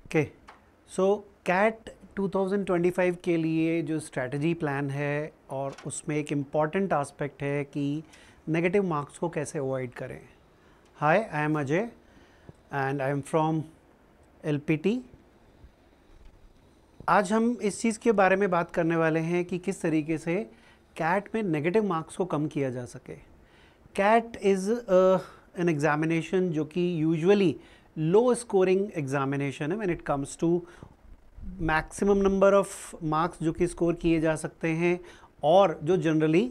Okay, सो cat 2025 के लिए जो स्ट्रैटेजी प्लान है और उसमें एक इम्पॉर्टेंट आस्पेक्ट है कि नेगेटिव मार्क्स को कैसे अवॉइड करें. Hi, I am Ajay and I am from LPT. आज हम इस चीज़ के बारे में बात करने वाले हैं कि किस तरीके से कैट में नेगेटिव मार्क्स को कम किया जा सके. कैट इज़ एन एग्जामिनेशन जो कि यूजुअली लो स्कोरिंग एग्जामिनेशन है when it comes to maximum number of marks जो कि स्कोर किए जा सकते हैं और जो जनरली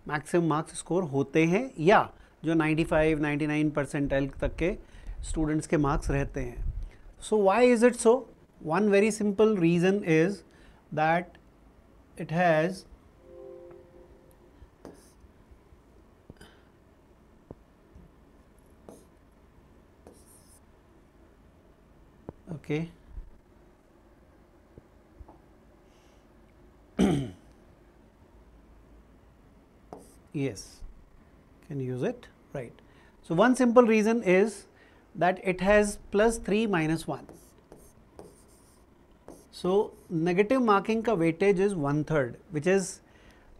मैक्सिमम मार्क्स स्कोर होते हैं या जो 95-99 परसेंटाइल तक के स्टूडेंट्स के मार्क्स रहते हैं. So why is it so? One very simple reason is that it has okay. Yes, can use it, right. So one simple reason is that it has +3 -1. So negative marking का weightage is 1/3 which is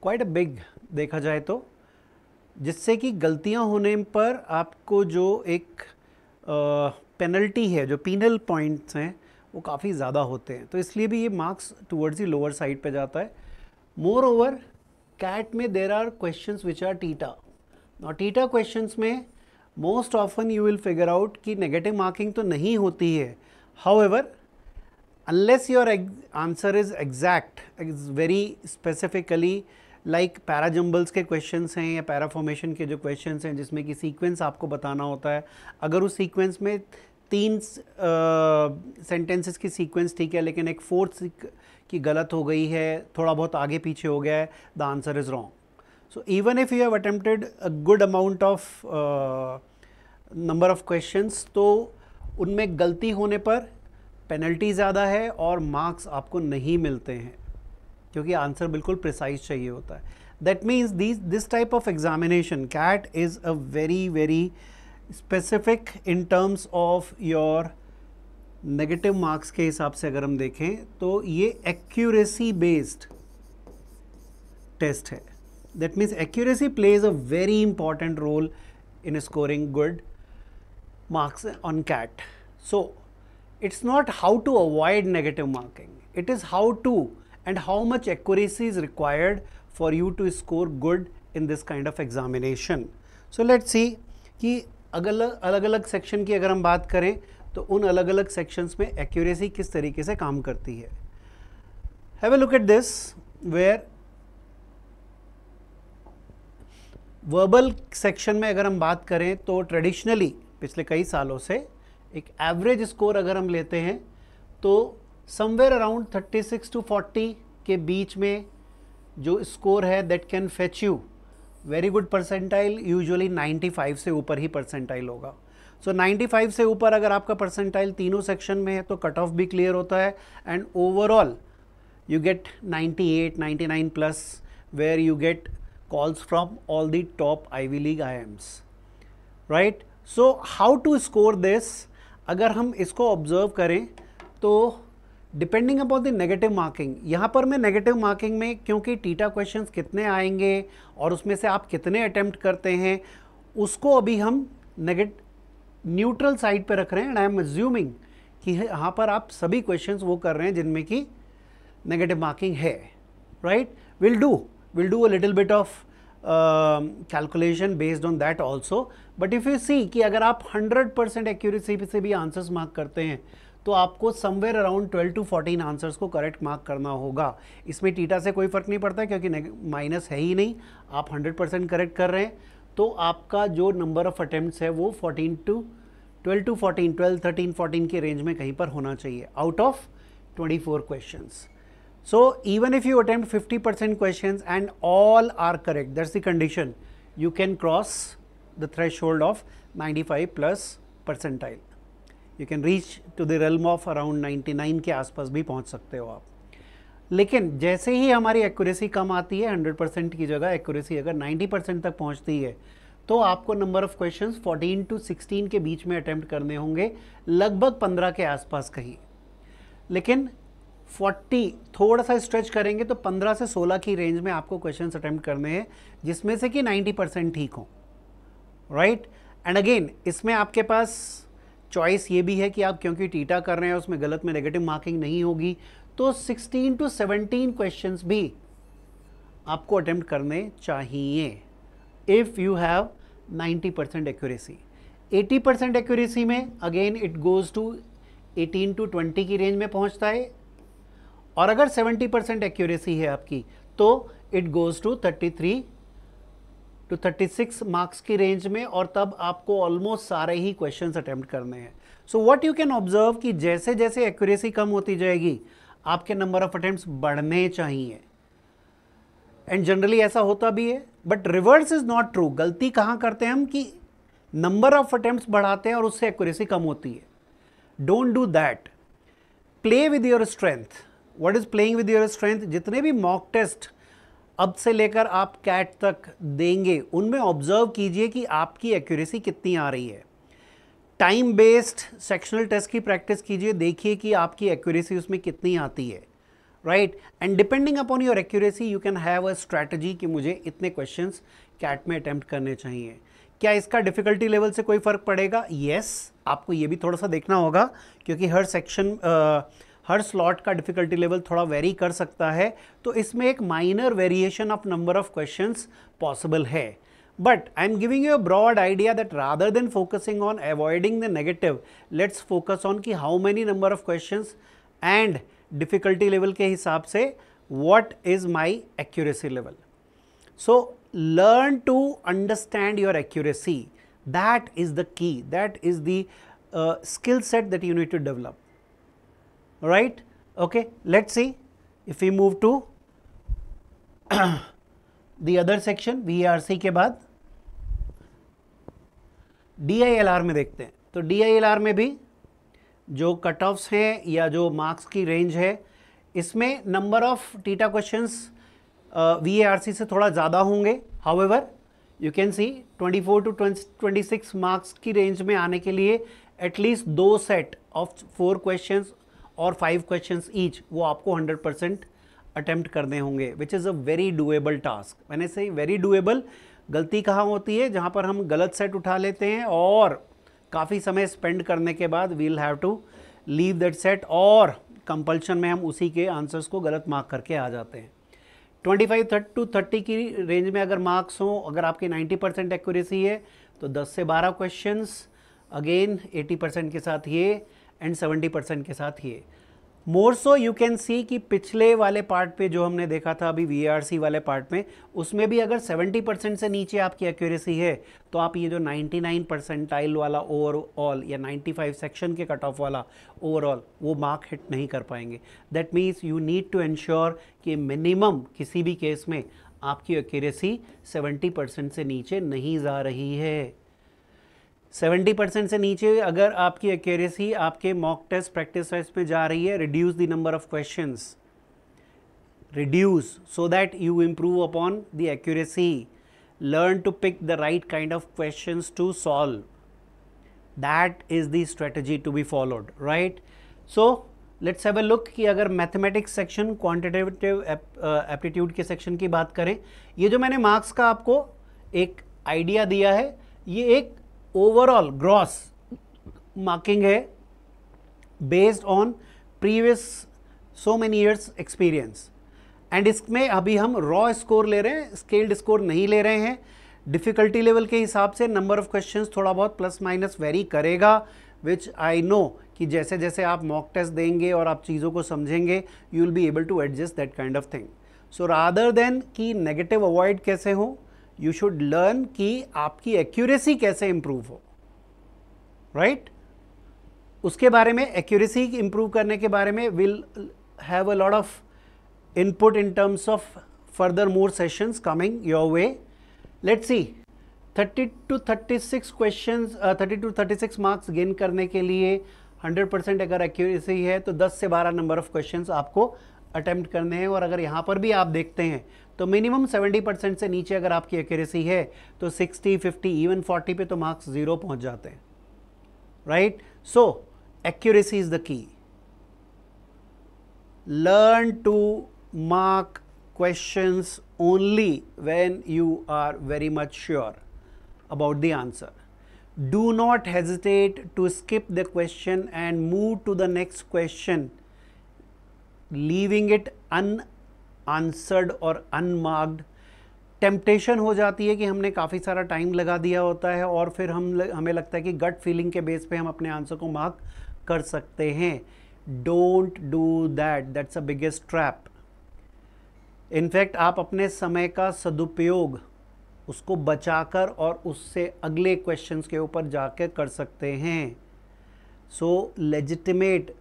quite a big देखा जाए तो, जिससे कि गलतियां होने पर आपको जो एक पेनल्टी है, जो पीनल पॉइंट्स हैं वो काफ़ी ज़्यादा होते हैं. तो इसलिए भी ये marks towards the lower side पे जाता है. मोर ओवर कैट में there are questions which are TITA. और टीटा क्वेश्चंस में most often you will figure out कि नेगेटिव मार्किंग तो नहीं होती है. However unless your answer is exact, is very specifically like parajumbles के क्वेश्चंस हैं या पैराफॉर्मेशन के जो क्वेश्चंस हैं जिसमें कि सीक्वेंस आपको बताना होता है. अगर उस सीक्वेंस में 3 सेंटेंसेस की सीक्वेंस ठीक है लेकिन एक फोर्थ की गलत हो गई है, थोड़ा बहुत आगे पीछे हो गया है, the answer is wrong. So even if you have attempted a good amount of number of questions, तो उनमें गलती होने पर पेनल्टी ज़्यादा है और मार्क्स आपको नहीं मिलते हैं क्योंकि आंसर बिल्कुल प्रिसाइज चाहिए होता है. That means this type of examination CAT is a very specific in terms of your negative marks के हिसाब से अगर हम देखें तो ये एक्यूरेसी बेस्ड टेस्ट है. That means accuracy plays a very important role in scoring good marks on CAT. So it's not how to avoid negative marking, it is how to and how much accuracy is required for you to score good in this kind of examination. So let's see कि अलग अलग section की अगर हम बात करें तो उन अलग अलग सेक्शंस में एक्यूरेसी किस तरीके से काम करती है. Have a look at this where verbal section में अगर हम बात करें तो ट्रेडिशनली पिछले कई सालों से एक एवरेज स्कोर अगर हम लेते हैं तो समवेयर अराउंड 36 to 40 के बीच में जो स्कोर है that can fetch you very good percentile. Usually 95 से ऊपर ही परसेंटाइल होगा. सो 95 से ऊपर अगर आपका परसेंटाइल तीनों सेक्शन में है तो कट ऑफ भी क्लियर होता है and overall you get 98-99 plus where you get calls from all the top Ivy League IIMs, right. So how to score this? अगर हम इसको ऑब्जर्व करें तो depending upon the negative marking, यहाँ पर मैं नेगेटिव मार्किंग में क्योंकि टीटा क्वेश्चंस कितने आएंगे और उसमें से आप कितने अटेम्प्ट करते हैं उसको अभी हम न्यूट्रल साइड पे रख रहे हैं. एंड आई एम अज्यूमिंग कि यहाँ पर आप सभी क्वेश्चंस वो कर रहे हैं जिनमें कि नेगेटिव मार्किंग है, right. Will do a little bit of calculation based on that also. But if you see कि अगर आप 100% एक्यूरेसी से भी आंसर्स मार्क करते हैं तो आपको समवेयर अराउंड 12 to 14 आंसर्स को करेक्ट मार्क करना होगा. इसमें टीटा से कोई फ़र्क नहीं पड़ता क्योंकि माइनस है ही नहीं. आप 100% करेक्ट कर रहे हैं तो आपका जो नंबर ऑफ अटेम्प्ट्स है वो 12 to 14, 12, 13, 14 के रेंज में कहीं पर होना चाहिए out of 24 questions. So even if you attempt 50% questions and all are correct, that's the condition, you can cross the threshold of 95 plus percentile. You can reach to the realm of around 99 के आसपास भी पहुंच सकते हो आप. लेकिन जैसे ही हमारी एक्यूरेसी कम आती है 100% की जगह एक्यूरेसी अगर 90% तक पहुंचती है तो आपको नंबर ऑफ क्वेश्चंस 14 to 16 के बीच में अटेम्प्ट करने होंगे, लगभग 15 के आसपास कहीं. लेकिन 40 थोड़ा सा स्ट्रेच करेंगे तो 15 से 16 की रेंज में आपको क्वेश्चंस अटेम्प्ट करने हैं, जिसमें से कि 90% ठीक हो, राइट। एंड अगेन इसमें आपके पास चॉइस ये भी है कि आप क्योंकि टीटा कर रहे हैं उसमें गलत में नेगेटिव मार्किंग नहीं होगी, तो 16 to 17 क्वेश्चंस भी आपको अटेम्प्ट करने चाहिए if you have 90% accuracy. 80% accuracy में again it goes to 18 to 20 की रेंज में पहुंचता है, और अगर 70% एक्यूरेसी है आपकी तो it goes to 33 to 36 marks की रेंज में, और तब आपको ऑलमोस्ट सारे ही क्वेश्चंस अटेम्प्ट करने हैं। So what you can observe कि जैसे जैसे एक्यूरेसी कम होती जाएगी आपके नंबर ऑफ अटेम्प्ट्स बढ़ने चाहिए, एंड जनरली ऐसा होता भी है। But reverse is not true. गलती कहाँ करते हैं हम कि नंबर ऑफ अटेम्प्ट्स बढ़ाते हैं और उससे एक्यूरेसी कम होती है। Don't do that. Play with your strength. What is playing with your strength? जितने भी मॉक टेस्ट अब से लेकर आप कैट तक देंगे उनमें ऑब्जर्व कीजिए कि आपकी एक्यूरेसी कितनी आ रही है। टाइम बेस्ड सेक्शनल टेस्ट की प्रैक्टिस कीजिए, देखिए कि आपकी एक्यूरेसी उसमें कितनी आती है, right. And depending upon your accuracy you can have a strategy कि मुझे इतने क्वेश्चंस कैट में अटेम्प्ट करने चाहिए। क्या इसका डिफिकल्टी लेवल से कोई फ़र्क पड़ेगा? येस, आपको ये भी थोड़ा सा देखना होगा क्योंकि हर सेक्शन हर स्लॉट का डिफिकल्टी लेवल थोड़ा वेरी कर सकता है, तो इसमें एक minor variation of number of questions possible है। But I am giving you a broad idea that rather than focusing on avoiding the negative, let's focus on कि how many number of questions and difficulty level के हिसाब से what is my accuracy level. So learn to understand your accuracy. That is the key. That is the skill set that you need to develop. All right? Okay, let's see if we move to the other section, VARC के बाद DILR में देखते हैं। तो DILR में भी जो cut offs हैं या जो मार्क्स की रेंज है, इसमें number of theta questions VARC से थोड़ा ज़्यादा होंगे। However you can see 24 to 26 marks की रेंज में आने के लिए एटलीस्ट 2 सेट ऑफ 4 क्वेश्चंस और 5 क्वेश्चंस ईच वो आपको 100% अटेम्प्ट करने होंगे, which is a very doable task. मैंने से वेरी डूएबल, गलती कहाँ होती है? जहाँ पर हम गलत सेट उठा लेते हैं और काफ़ी समय स्पेंड करने के बाद we'll have to leave that set, और कंपल्शन में हम उसी के आंसर्स को गलत मार्क करके आ जाते हैं। 25 to 30 की रेंज में अगर मार्क्स हों, अगर आपकी 90% एक्यूरेसी है तो 10 से 12 क्वेश्चंस, अगेन 80% के साथ ये एंड 70% के साथ ये। मोर सो यू कैन सी कि पिछले वाले पार्ट पे जो हमने देखा था अभी VARC वाले पार्ट में, उसमें भी अगर 70% से नीचे आपकी एक्यूरेसी है तो आप ये जो 99 परसेंटाइल वाला ओवरऑल या 95 सेक्शन के कट ऑफ वाला ओवरऑल वो मार्क हिट नहीं कर पाएंगे। That means you need to ensure कि मिनिमम किसी भी केस में आपकी एक्यूरेसी 70% से नीचे नहीं जा रही है। 70% से नीचे अगर आपकी एक्यूरेसी आपके मॉक टेस्ट प्रैक्टिस टेस्ट में जा रही है, reduce the number of questions, reduce so that you improve upon the accuracy, learn to pick the right kind of questions to solve. That is the strategy to be followed, right. So let's have a look कि अगर mathematics section, quantitative aptitude के section की बात करें, ये जो मैंने marks का आपको एक आइडिया दिया है, ये एक ओवरऑल ग्रॉस मार्किंग है based on previous so many years experience, and इसमें अभी हम रॉ स्कोर ले रहे हैं, स्केल्ड स्कोर नहीं ले रहे हैं। डिफ़िकल्टी लेवल के हिसाब से नंबर ऑफ क्वेश्चंस थोड़ा बहुत प्लस माइनस वेरी करेगा, विच आई नो कि जैसे जैसे आप मॉक टेस्ट देंगे और आप चीज़ों को समझेंगे you will be able to adjust that kind of thing. So rather than कि नेगेटिव अवॉइड कैसे हो, यू शुड लर्न कि आपकी एक्यूरेसी कैसे इंप्रूव हो, राइट। उसके बारे में, एक्यूरेसी इंप्रूव करने के बारे में will have a lot of input in terms of further more sessions coming your way. Let's see 30 to 36 questions, 30 to 36 marks gain करने के लिए 100% अगर एक्यूरेसी है तो 10 से 12 नंबर ऑफ क्वेश्चंस आपको अटेम्प्ट करने हैं। और अगर यहाँ पर भी आप देखते हैं तो मिनिमम 70% से नीचे अगर आपकी एक्यूरेसी है तो 60, 50, इवन 40 पे तो मार्क्स 0 पहुँच जाते हैं, right. So accuracy is the key, learn to mark questions only when you are very much sure about the answer. Do not hesitate to skip the question and move to the next question, leaving it unanswered और unmarked. Temptation हो जाती है कि हमने काफ़ी सारा time लगा दिया होता है और फिर हमें लगता है कि गट फीलिंग के बेस पे हम अपने आंसर को मार्क कर सकते हैं. Don't do that, that's a biggest trap. In fact आप अपने समय का सदुपयोग उसको बचाकर और उससे अगले क्वेश्चंस के ऊपर जाकर कर सकते हैं. सो लेजिटिमेट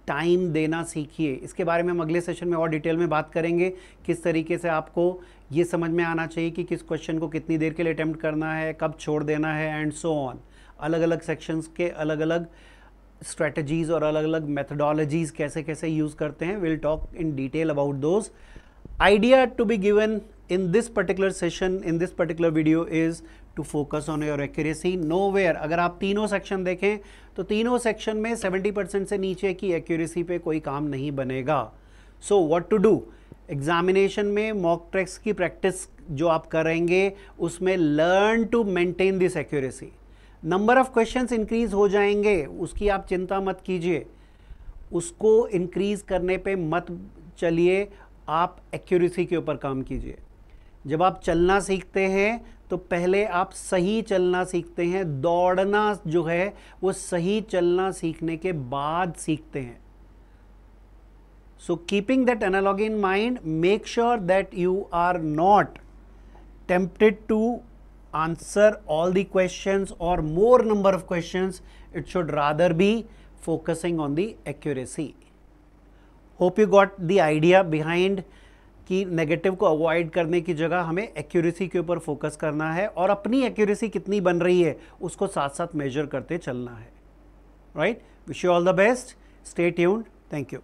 टाइम देना सीखिए. इसके बारे में हम अगले सेशन में और डिटेल में बात करेंगे. किस तरीके से आपको ये समझ में आना चाहिए कि किस क्वेश्चन को कितनी देर के लिए अटेम्प्ट करना है, कब छोड़ देना है, एंड सो ऑन. अलग अलग सेक्शंस के अलग अलग स्ट्रेटजीज और अलग अलग मेथडोलॉजीज कैसे कैसे यूज़ करते हैं. Will talk in detail about those. Idea to be given in this particular session, in this particular video is to focus on your accuracy. Nowhere, अगर आप तीनों सेक्शन देखें तो तीनों सेक्शन में 70% से नीचे की एक्यूरेसी पे कोई काम नहीं बनेगा. So what to do? Examination में मॉक टेस्ट की प्रैक्टिस जो आप करेंगे उसमें learn to maintain this accuracy. Number of questions increase हो जाएंगे, उसकी आप चिंता मत कीजिए. उसको इंक्रीज करने पे मत चलिए, आप एक्यूरेसी के ऊपर काम कीजिए. जब आप चलना सीखते हैं तो पहले आप सही चलना सीखते हैं. दौड़ना जो है वो सही चलना सीखने के बाद सीखते हैं. So keeping that analogy in mind, make sure that you are not tempted to answer all the questions और more number of questions. It should rather be focusing on the accuracy. Hope you got the idea behind कि negative को avoid करने की जगह हमें accuracy के ऊपर focus करना है और अपनी एक्यूरेसी कितनी बन रही है उसको साथ साथ मेजर करते चलना है. Right? Wish you all the best. Stay tuned. Thank you.